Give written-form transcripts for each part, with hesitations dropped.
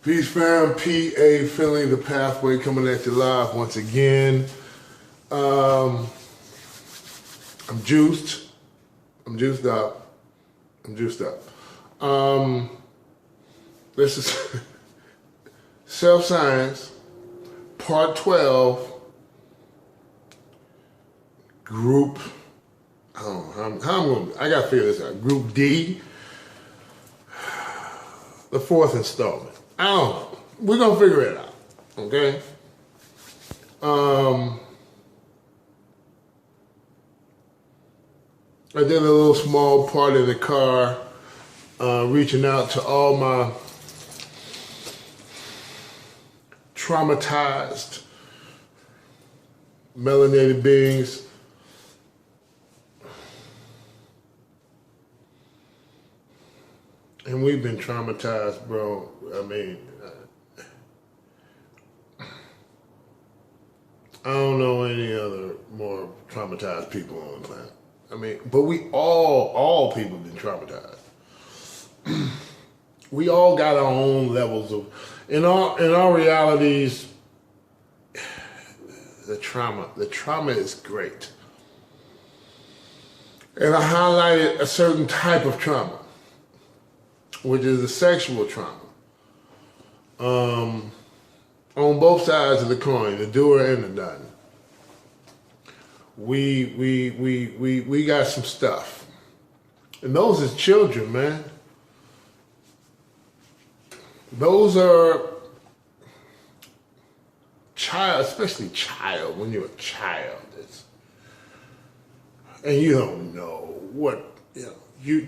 Peace fam, P.A. Finley, ThePAFway coming at you live once again. I'm juiced. I'm juiced up. This is Self-Science, Part 12, Group, I don't know how I'm going to, I got to figure this out. Group D, the fourth installment. I don't know. We're going to figure it out, okay? I did a little small part in the car, reaching out to all my traumatized, melanated beings. And we've been traumatized, bro. I mean, I don't know any other more traumatized people on the planet. I mean, but we all people have been traumatized. We all got our own levels of, in our realities, the trauma is great. And I highlighted a certain type of trauma, which is the sexual trauma. On both sides of the coin, the doer and the done. We got some stuff. And those is children, man. Those are child, especially child, when you're a child. And you don't know what, you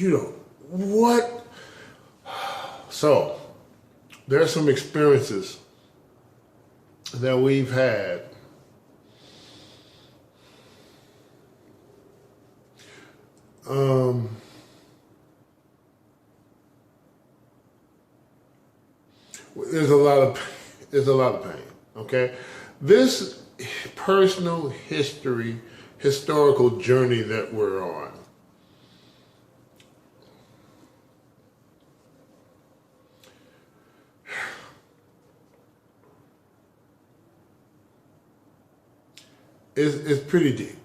don't, what? So, there are some experiences that we've had there's a lot of pain, okay? This personal historical journey that we're on, is pretty deep.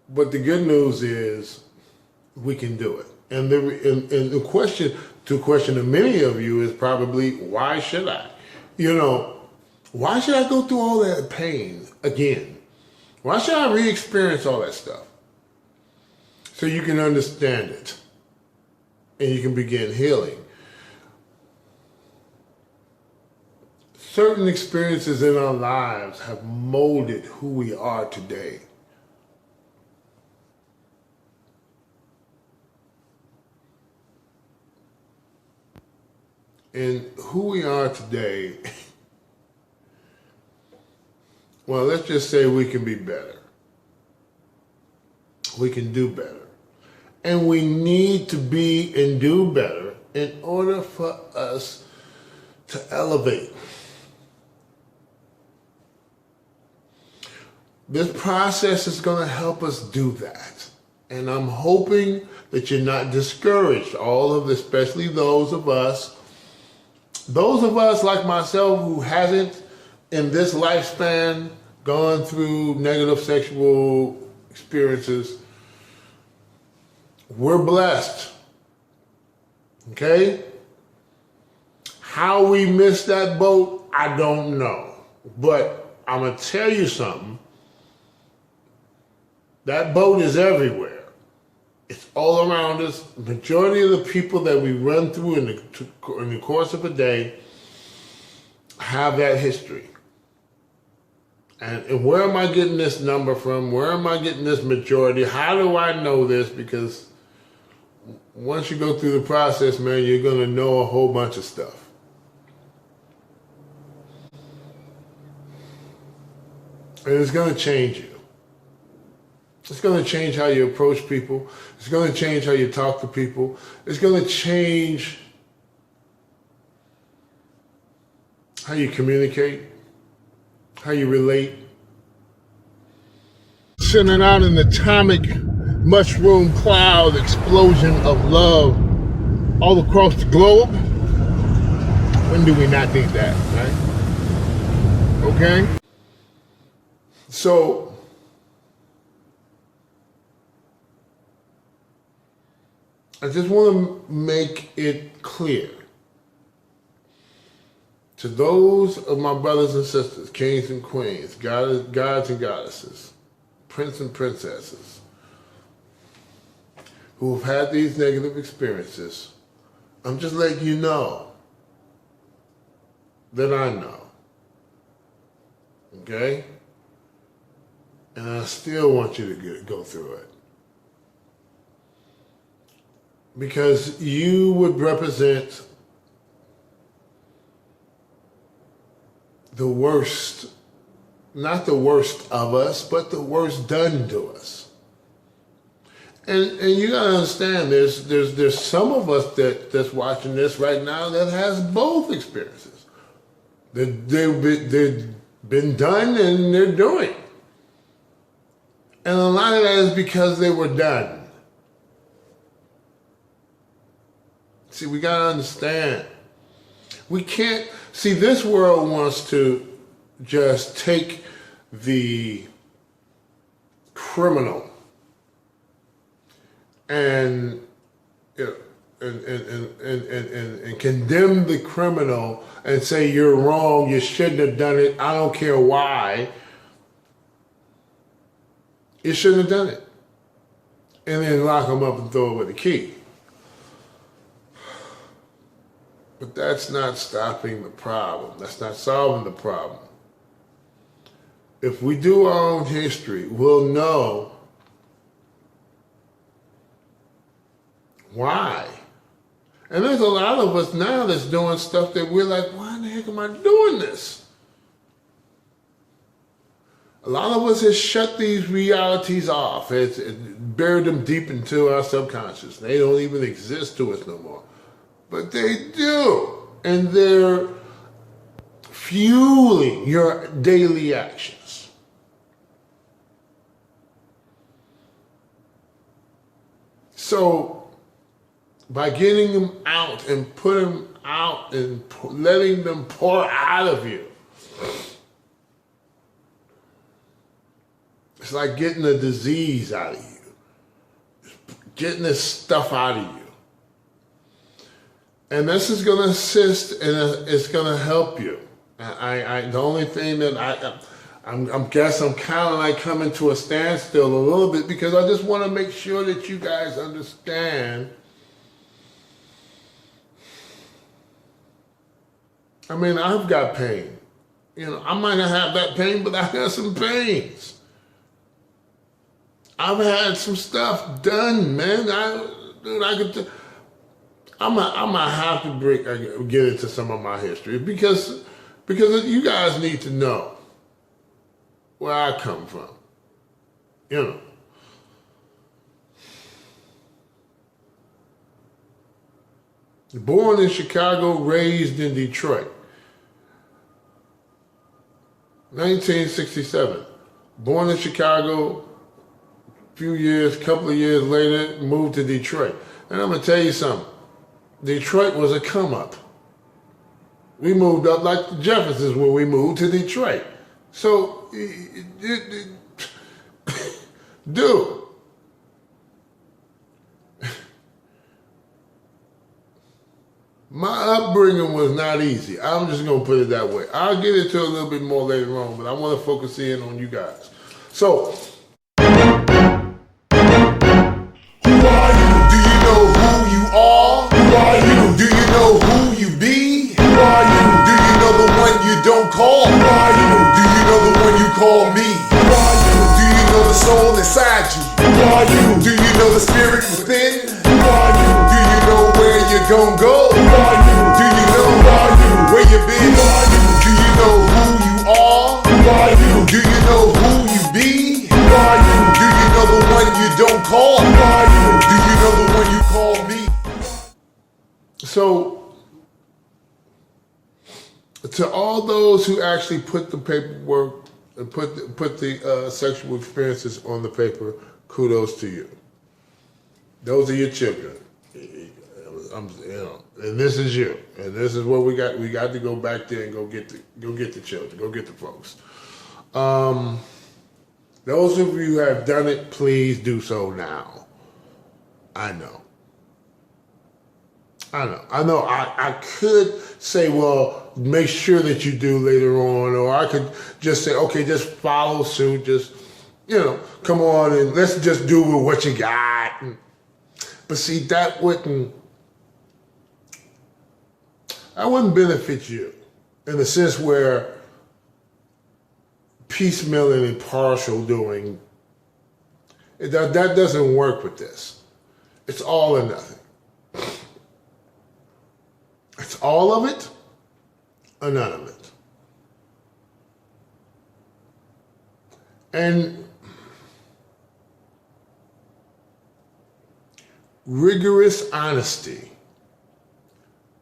But the good news is we can do it. And the question to many of you is probably, why should I? Why should I go through all that pain again? Why should I re-experience all that stuff? So you can understand it and you can begin healing. Certain experiences in our lives have molded who we are today. And who we are today, well, let's just say we can be better. We can do better. And we need to be and do better in order for us to elevate. This process is going to help us do that. And I'm hoping that you're not discouraged. Especially those of us like myself who hasn't in this lifespan gone through negative sexual experiences. We're blessed. Okay? How we missed that boat, I don't know. But I'm going to tell you something. That boat is everywhere. It's all around us. Majority of the people that we run through in the course of a day have that history. And where am I getting this number from? Where am I getting this majority? How do I know this? Because once you go through the process, man, you're going to know a whole bunch of stuff. And it's going to change you. It's going to change how you approach people. It's going to change how you talk to people. It's going to change how you communicate, how you relate. Sending out an atomic mushroom cloud explosion of love all across the globe. When do we not need that, right? Okay? So, I just want to make it clear to those of my brothers and sisters, kings and queens, gods and goddesses, prince and princesses, who have had these negative experiences, I'm just letting you know that I know. Okay? And I still want you to go through it. Because you would represent the worst, not the worst of us, but the worst done to us. And you gotta understand, there's some of us that's watching this right now that has both experiences. They've been done and they're doing. And a lot of that is because they were done. See, we gotta understand. We can't, see, this world wants to just take the criminal and, you know, and condemn the criminal and say you're wrong, you shouldn't have done it, I don't care why. You shouldn't have done it. And then lock them up and throw away the key. But that's not stopping the problem. That's not solving the problem. If we do our own history, we'll know why. And there's a lot of us now that's doing stuff that we're like, why in the heck am I doing this? A lot of us has shut these realities off. It's buried them deep into our subconscious. They don't even exist to us no more. But they do. And they're fueling your daily actions. So, by getting them out and putting them out and letting them pour out of you, it's like getting a disease out of you. Getting this stuff out of you. And this is going to assist and it's going to help you. The only thing that I guess I'm kind of like coming to a standstill a little bit because I just want to make sure that you guys understand. I mean, I've got pain. You know, I might not have that pain, but I got some pains. I've had some stuff done, man. I'm gonna have to get into some of my history because you guys need to know where I come from. You know. Born in Chicago, raised in Detroit. 1967. Born in Chicago, couple of years later, moved to Detroit. And I'm gonna tell you something. Detroit was a come up. We moved up like the Jeffersons when we moved to Detroit. So, dude, my upbringing was not easy. I'm just gonna put it that way. I'll get into a little bit more later on, but I want to focus in on you guys. So, who are you? Do you know who you are? Who are you? Do you know who you be? Who are you? Do you know the one you don't call? Who are you? Do you know the one you call me? Who are you? Do you know the soul inside you? Who are you? Do you know the spirit within? Who are you? Do you know where you're gonna go? Who are you? Do you know where you've been? Who are you? Do you know who you are? Who are you? Do you know who you be? Who are you? Do you know the one you don't call? Who are you? Do you know the one you call me? So, to all those who actually put the paperwork, put the sexual experiences on the paper, kudos to you. Those are your children. and this is you, and this is what we got. We got to go back there and go get the children, go get the folks. Those of you who have done it, please do so now. I know. I could say, well, make sure that you do later on, or I could just say, okay, just follow suit, just, come on and let's just do with what you got. But see, that wouldn't benefit you in the sense where piecemealing and partial doing, that doesn't work with this. It's all or nothing. It's all of it or none of it. And rigorous honesty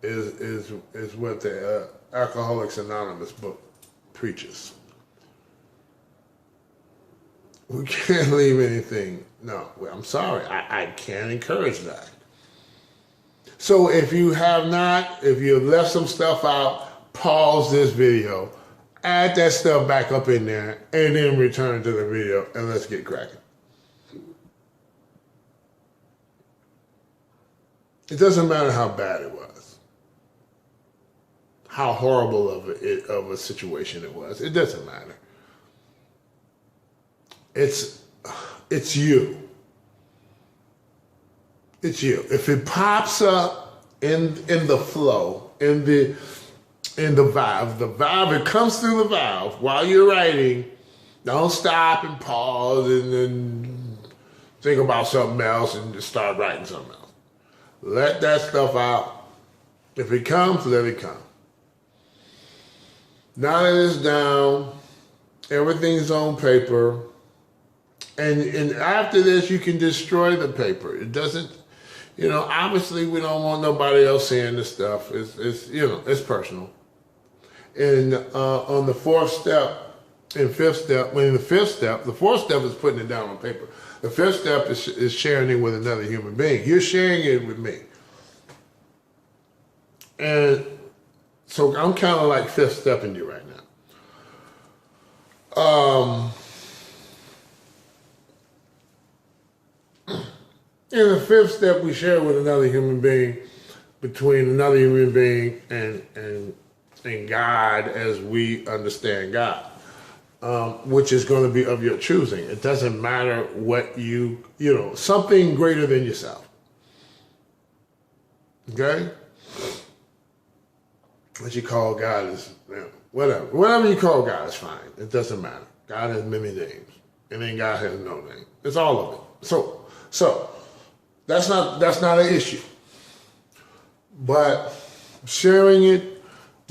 is what the Alcoholics Anonymous book preaches. We can't leave anything. No, I'm sorry. I can't encourage that. So if you have left some stuff out, pause this video, add that stuff back up in there, and then return to the video, and let's get cracking. It doesn't matter how bad it was, how horrible of a situation it was. It doesn't matter. It's you. It's you. If it pops up in the flow, in the valve, it comes through the valve while you're writing, don't stop and pause and then think about something else and just start writing something else. Let that stuff out. If it comes, let it come. Now that it's down, everything's on paper, and after this you can destroy the paper. It doesn't, obviously we don't want nobody else seeing this stuff. It's personal. And on the fourth step and fifth step, the fourth step is putting it down on paper. The fifth step is sharing it with another human being. You're sharing it with me. And so I'm kind of like fifth stepping you right now. In the fifth step, we share with another human being, between another human being and God as we understand God, which is going to be of your choosing. It doesn't matter what something greater than yourself. Okay? What you call God is, whatever. Whatever you call God is fine. It doesn't matter. God has many names, and then God has no name. It's all of it. So that's not an issue. But sharing it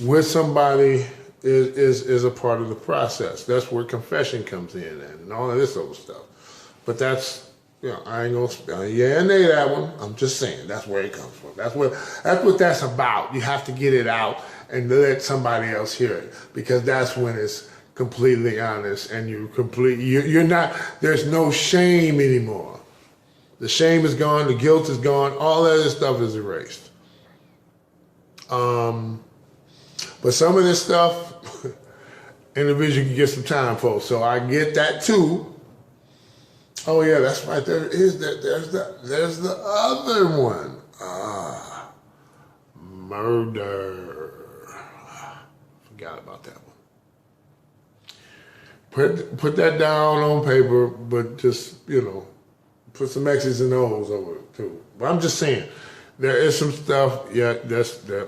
with somebody is a part of the process. That's where confession comes in and all of this other stuff. But that's, I ain't gonna and nay that one. I'm just saying that's where it comes from. That's what that's about. You have to get it out and let somebody else hear it, because that's when it's completely honest and you're not, there's no shame anymore. The shame is gone, the guilt is gone, all that other stuff is erased. But some of this stuff, individual can get some time for. So I get that too. Oh yeah, that's right. There's the other one. Murder. Forgot about that one. Put that down on paper, but just put some X's and O's over it too. But I'm just saying, there is some stuff. Yeah, yep.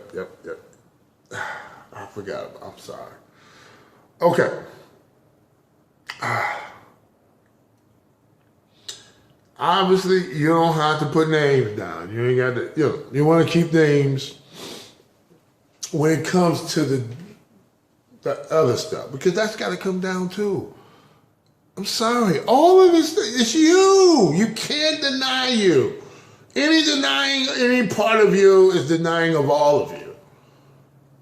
I forgot about. I'm sorry. Okay. Obviously, you don't have to put names down. You ain't got to. You want to keep names when it comes to the other stuff, because that's got to come down too. I'm sorry. All of this, it's you. You can't deny you. Any part of you is denying of all of you.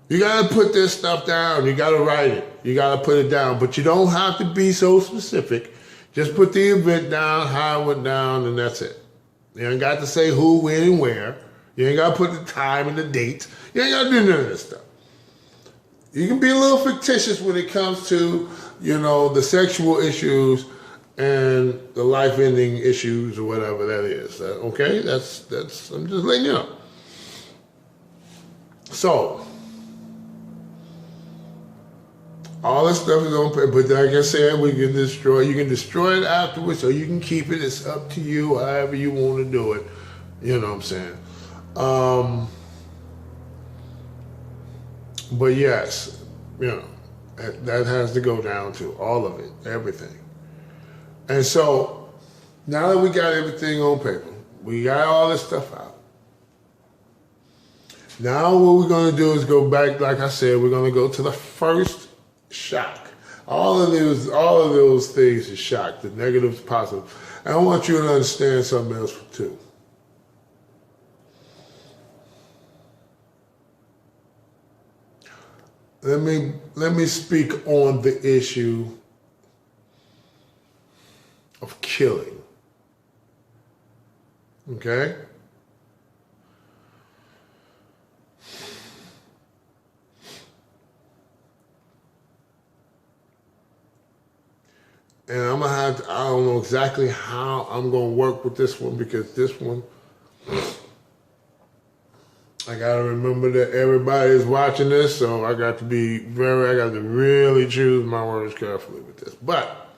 You got to put this stuff down. You got to write it. You got to put it down. But you don't have to be so specific. Just put the event down, how it went down, and that's it. You ain't got to say who, when, and where. You ain't got to put the time and the date. You ain't got to do none of this stuff. You can be a little fictitious when it comes to, the sexual issues and the life-ending issues or whatever that is. Okay? That's. I'm just letting you know. So, all this stuff is on paper, but like I said, you can destroy it afterwards, or you can keep it. It's up to you, however you want to do it. You know what I'm saying? But yes, that has to go down to all of it, everything. And so, now that we got everything on paper, we got all this stuff out. Now what we're going to do is go back, like I said, we're going to go to the first shock. All of those things is shock, the negatives, positive. And I want you to understand something else too. Let me speak on the issue of killing. Okay? And I don't know exactly how I'm going to work with this one, because this one, I got to remember that everybody is watching this, so I got to really choose my words carefully with this. But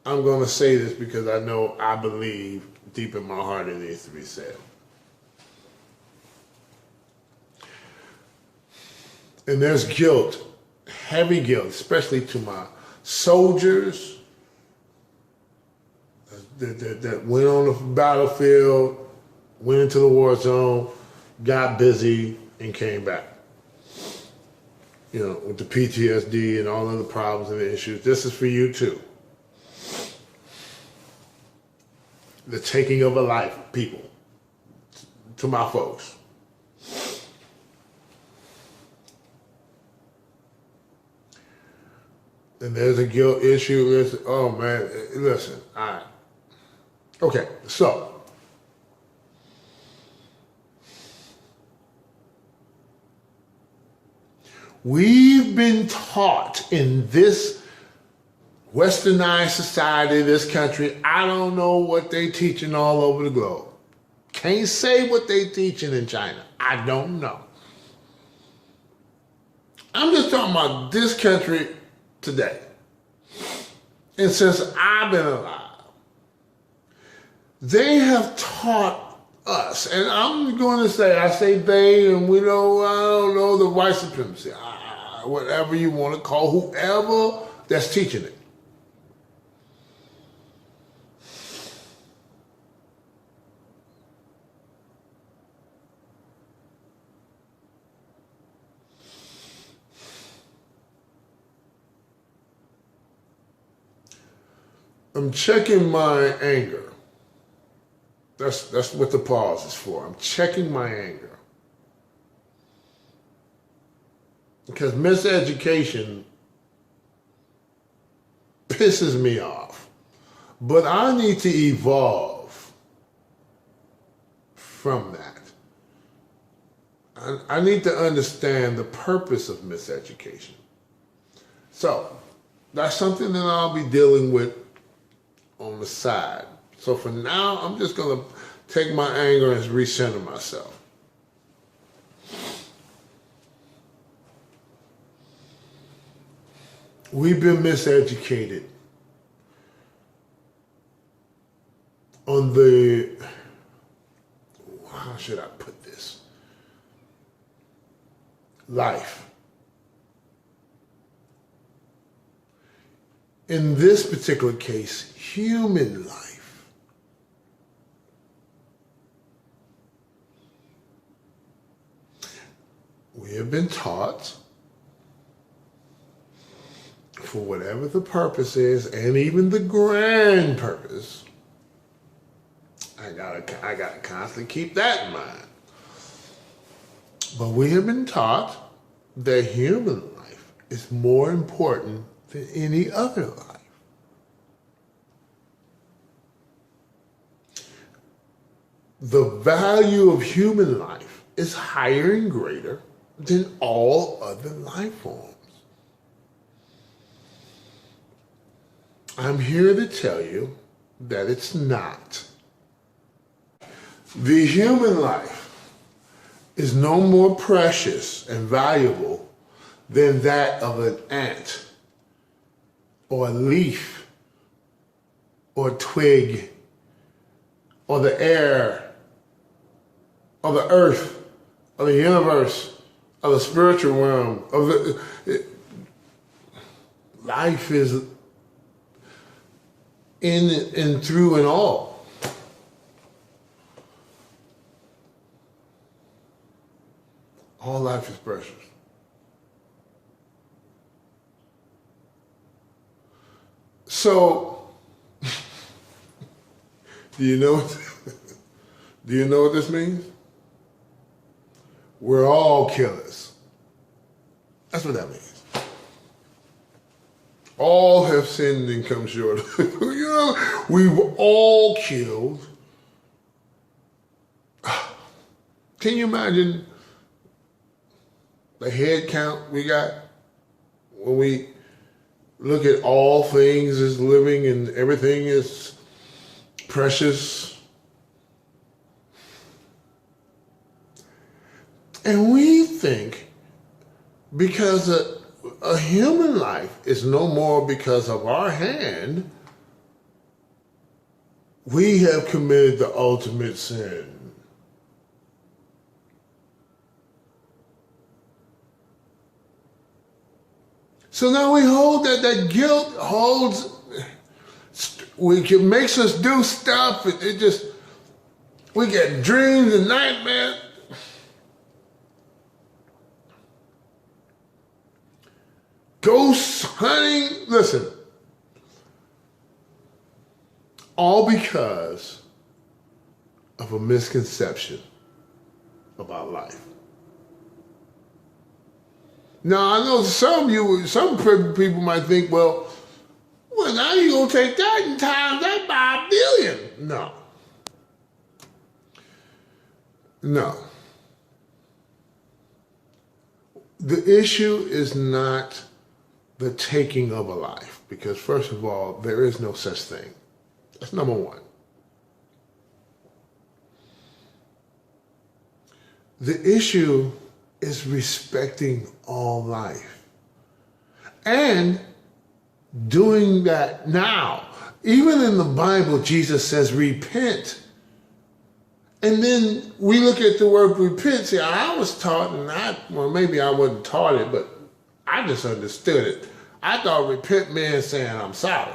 I'm going to say this because I believe deep in my heart it needs to be said. And there's guilt, heavy guilt, especially to my soldiers that went on the battlefield, went into the war zone, got busy, and came back. With the PTSD and all of the problems and the issues. This is for you too. The taking of a life, people. To my folks. And there's a guilt issue. Oh man, listen, all right. Okay, so. We've been taught in this westernized society, this country, I don't know what they teaching all over the globe. Can't say what they teaching in China. I don't know. I'm just talking about this country today. And since I've been alive, they have taught us, and I'm going to say, I say they, and I don't know, the white supremacy, whatever you want to call whoever that's teaching it. I'm checking my anger. That's what the pause is for. I'm checking my anger. Because miseducation pisses me off. But I need to evolve from that. I need to understand the purpose of miseducation. So, that's something that I'll be dealing with on the side. So for now, I'm just going to take my anger and recenter myself. We've been miseducated on how should I put this? Life. In this particular case, human life. We have been taught, for whatever the purpose is, and even the grand purpose, I gotta constantly keep that in mind. But we have been taught that human life is more important than any other life. The value of human life is higher and greater than all other life forms. I'm here to tell you that it's not. The human life is no more precious and valuable than that of an ant or a leaf or a twig or the air or the earth or the universe or the spiritual realm. Life is in and through and all. All life is precious. So, do you know what this means? We're all killers. That's what that means. All have sinned and come short. We've all killed. Can you imagine the head count we got when we look at all things as living and everything is precious? And we think because a human life is no more because of our hand, we have committed the ultimate sin. So now we hold that guilt holds, it makes us do stuff. We get dreams and nightmares. Ghosts hunting, listen, all because of a misconception about life. Now, I know some people might think, well, now you're going to take that and times that by 1 billion. No. The issue is not the taking of a life, because first of all, there is no such thing. That's number one. The issue is respecting all life and doing that now. Even in the Bible, Jesus says, repent. And then we look at the word repent. See, I was taught, and maybe I wasn't taught it, but I just understood it. I thought repent meant saying, I'm sorry.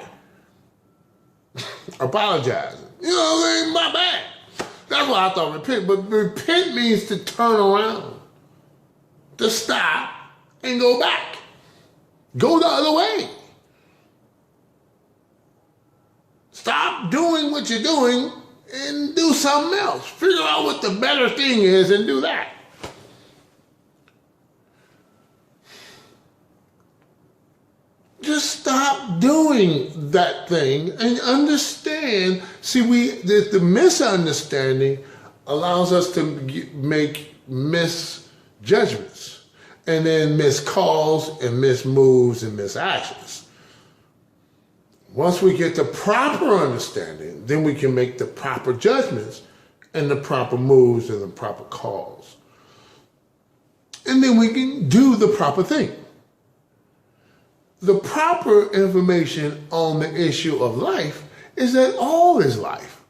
Apologizing. My bad. That's what I thought repent. But repent means to turn around, to stop and go back. Go the other way. Stop doing what you're doing and do something else. Figure out what the better thing is and do that. Just stop doing that thing and understand. See, the misunderstanding allows us to make misjudgments and then miss calls and miss moves and miss actions. Once we get the proper understanding, then we can make the proper judgments and the proper moves and the proper calls. And then we can do the proper thing. The proper information on the issue of life is that all is life.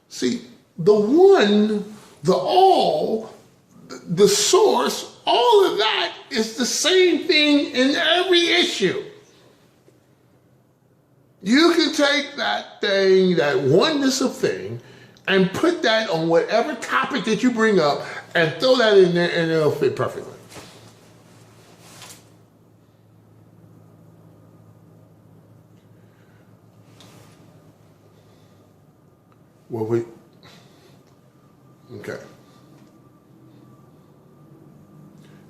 See, the one, the all, the source, all of that is the same thing in every issue. You can take that thing, that oneness of thing, and put that on whatever topic that you bring up and throw that in there and it'll fit perfectly. Okay.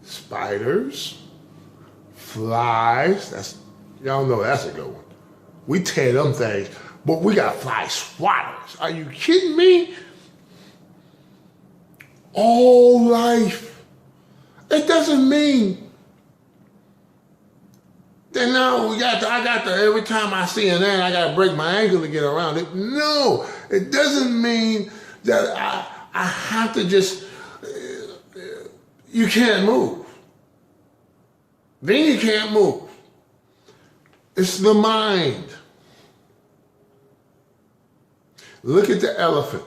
Spiders, flies, y'all know that's a good one. We tear them things, but we got fly swatters. Are you kidding me? all life. It doesn't mean that now I got to, every time I see an ant, I got to break my ankle to get around it. No, it doesn't mean that I have to just, you can't move. Then you can't move. It's the mind. Look at the elephant.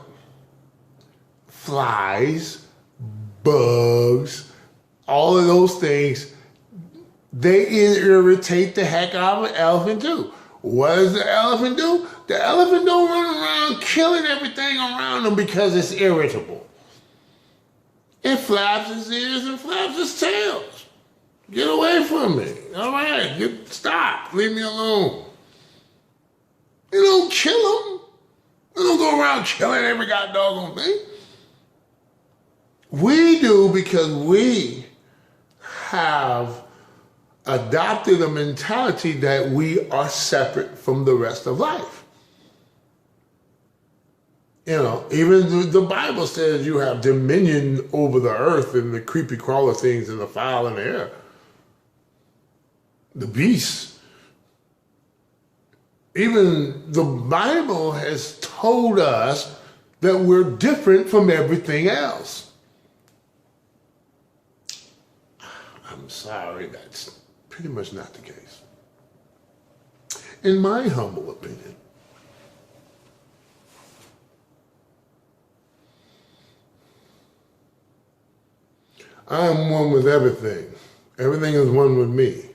Flies, bugs, all of those things, they irritate the heck out of an elephant too. What does the elephant do? The elephant don't run around killing everything around him because it's irritable. It flaps its ears and flaps its tail. Get away from me. All right, stop. Leave me alone. You don't kill them. You don't go around killing every goddamn thing. We do because we have adopted a mentality that we are separate from the rest of life. You know, even the Bible says you have dominion over the earth and the creepy crawler things and the fowl in the air. The beasts. Even the Bible has told us that we're different from everything else. I'm sorry, that's pretty much not the case. In my humble opinion. I am one with everything. Everything is one with me.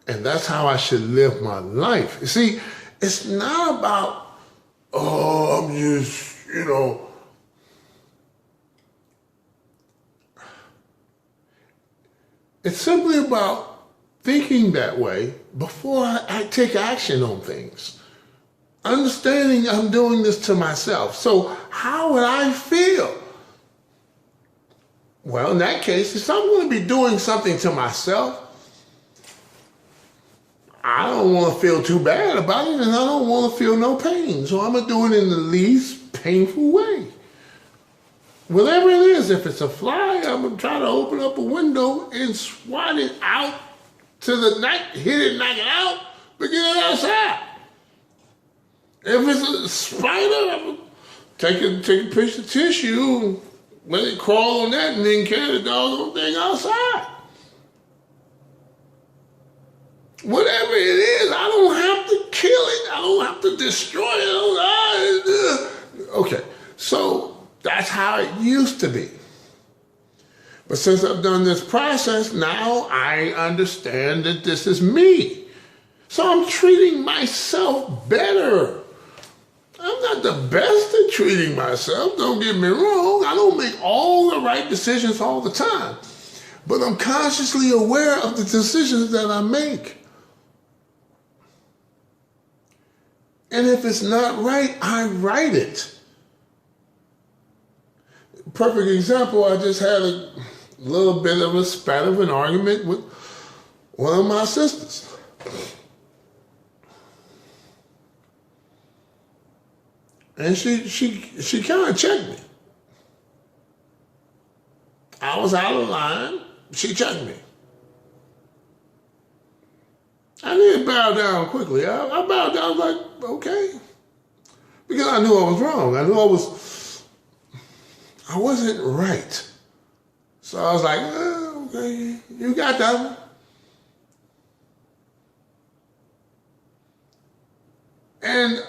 And that's how I should live my life. You see, it's not about, oh, I'm just, you know. It's simply about thinking that way before I take action on things. Understanding I'm doing this to myself. So how would I feel? Well, in that case, if I'm going to be doing something to myself, I don't want to feel too bad about it, and I don't want to feel no pain. So I'm going to do it in the least painful way. Whatever it is, if it's a fly, I'm going to try to open up a window and swat it out to the night, hit it, knock it out, but get it outside. If it's a spider, I'm going to take a piece of tissue, let it crawl on that, and then carry the doggone thing outside. Whatever it is, I don't have to kill it. I don't have to destroy it. Okay, so that's how it used to be. But since I've done this process, now I understand that this is me. So I'm treating myself better. I'm not the best at treating myself, don't get me wrong. I don't make all the right decisions all the time. But I'm consciously aware of the decisions that I make. And if it's not right, I write it. Perfect example, I just had a little bit of a spat of an argument with one of my sisters. And she kind of checked me. I was out of line. She checked me. I didn't bow down quickly. I bowed down, I was like, okay. Because I knew I was wrong. I knew I wasn't right. So I was like, okay, you got that one. And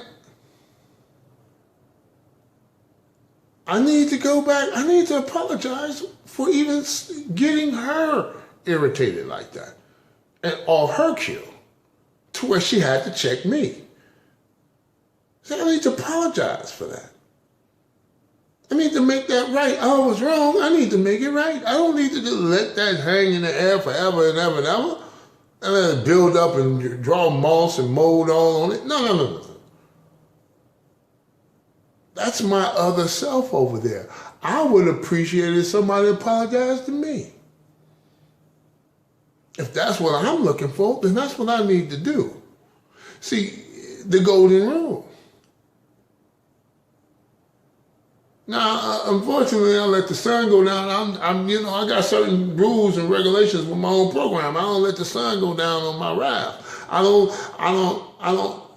I need to go back. I need to apologize for even getting her irritated like that. And off her cue, to where she had to check me. So I need to apologize for that. I need to make that right. I was wrong. I need to make it right. I don't need to just let that hang in the air forever and ever and ever. And let it build up and draw moss and mold all on it. No. That's my other self over there. I would appreciate if somebody apologized to me. If that's what I'm looking for, then that's what I need to do. See, the golden rule. Now, unfortunately, I let the sun go down. I got certain rules and regulations with my own program. I don't let the sun go down on my raft. I don't,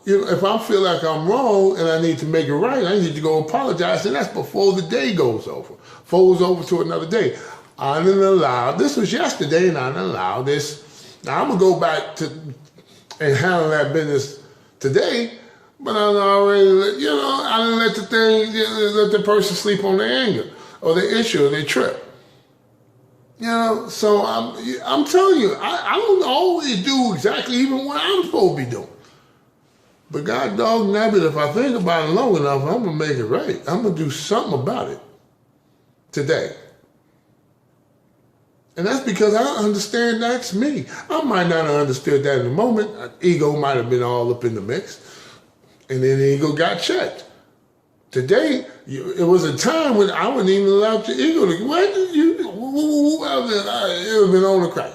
if I feel like I'm wrong and I need to make it right, I need to go apologize. And that's before the day goes over, folds over to another day. I didn't allow, this was yesterday, and I didn't allow this. Now, I'm going to go back to and handle that business today. But I already, I didn't let the person sleep on their anger or their issue or their trip. So I'm telling you, I don't always do exactly even what I'm supposed to be doing. But God dog nabbit, if I think about it long enough, I'm going to make it right. I'm going to do something about it today. And that's because I understand that's me. I might not have understood that in the moment. Ego might have been all up in the mix. And then the ego got checked. Today, it was a time when I wouldn't even allow the ego to, it would have been on the crack.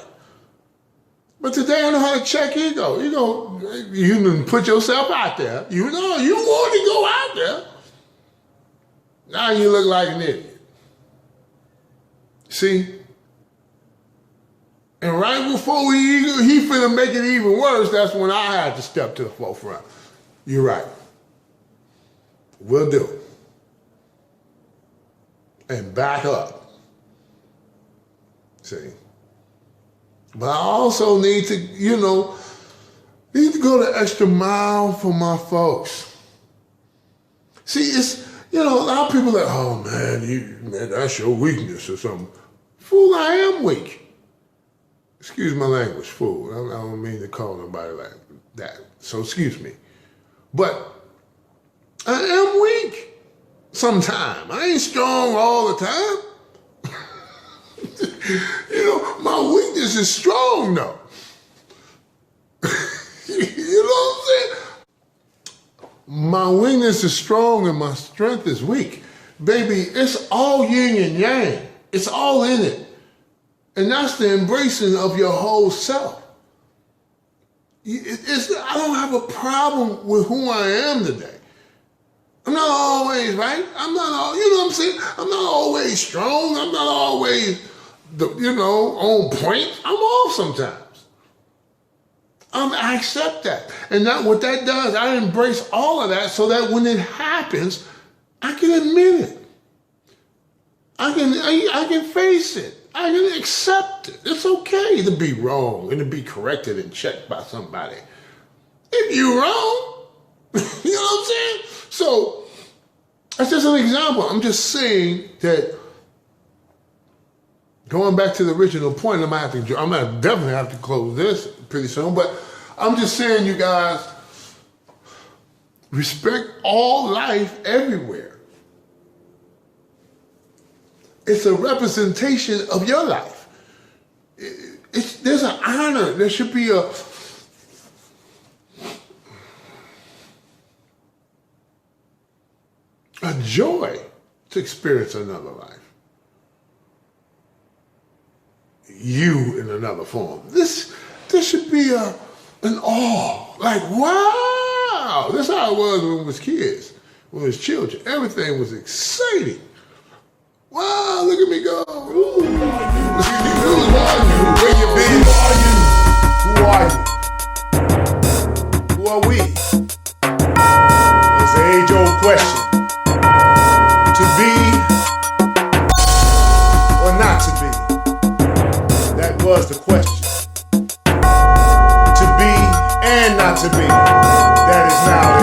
But today I know how to check ego. You didn't put yourself out there. You want to go out there. Now you look like an idiot. See? And right before he finna make it even worse, that's when I had to step to the forefront. You're right. Will do. And back up. See? But I also need to, go the extra mile for my folks. See, it's, a lot of people are like, oh man, that's your weakness or something. Fool, I am weak. Excuse my language, fool. I don't mean to call nobody like that. So excuse me. But I am weak sometimes. I ain't strong all the time. My weakness is strong though. You know what I'm saying? My weakness is strong and my strength is weak. Baby, it's all yin and yang. It's all in it. And that's the embracing of your whole self. I don't have a problem with who I am today. I'm not always right. I'm not you know what I'm saying? I'm not always strong. I'm not always, on point. I'm off sometimes. I accept that. And what that does, I embrace all of that so that when it happens, I can admit it. I can face it. I can accept it. It's okay to be wrong and to be corrected and checked by somebody. If you're wrong, you know what I'm saying? So that's just an example. I'm just saying that going back to the original point, I'm gonna definitely have to close this pretty soon, but I'm just saying, you guys, respect all life everywhere. It's a representation of your life. There's an honor. There should be a joy to experience another life. You in another form. There should be an awe. Like, wow. That's how it was when we was kids, when we was children. Everything was exciting. Wow, look at me go. Ooh. Who are you? Where you been? Who are you? Who are we? It's an age-old question. To be or not to be? That was the question. To be and not to be. That is now